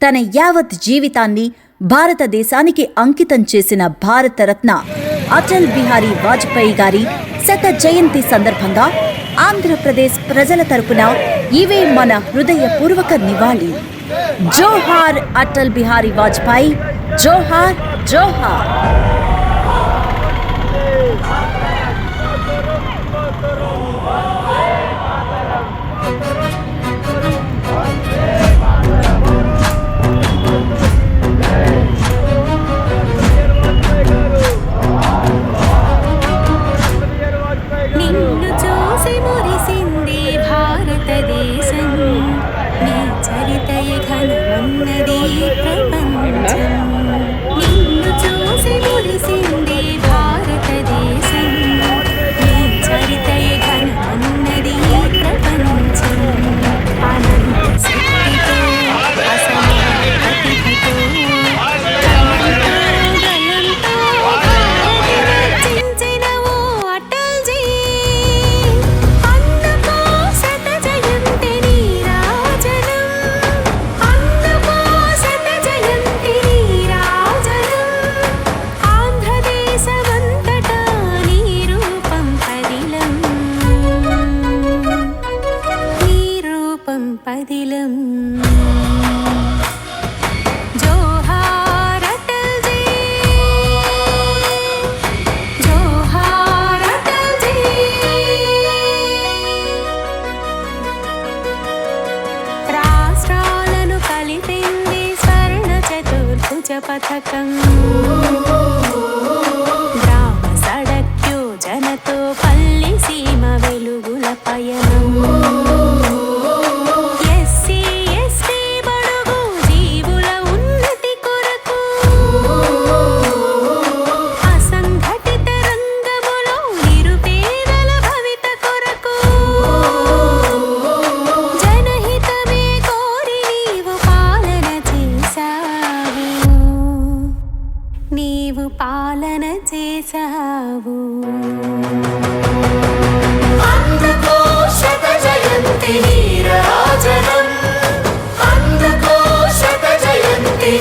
తన యావత్ జీవితాన్ని భారతదేశానికి అంకితం చేసిన భారతరత్న అటల్ బిహారీ వాజ్పేయి గారి శత జయంతి సందర్భంగా ఆంధ్రప్రదేశ్ ప్రజల తరపున ఇవే మన హృదయపూర్వక నివాళి. జోహార్ అటల్ బిహారీ వాజ్పేయి, జోహార్ జోహార్. పథకం గ్రామ సడక్ యోజనతో పల్లి సీమ వెలుగుల పయనం. ఎస్సీ ఎస్టీ బడుగు జీవుల ఉన్నతి కొరకు అసంఘటిత రంగములో నిరుపేదల భవిత కొరకు జనహితమే కోరి నీవు పాలన చేశావు, నీవు పాలన చేశావు. అందుకో శత జయంతి నీరాజనం, అందుకో శత జయంతి.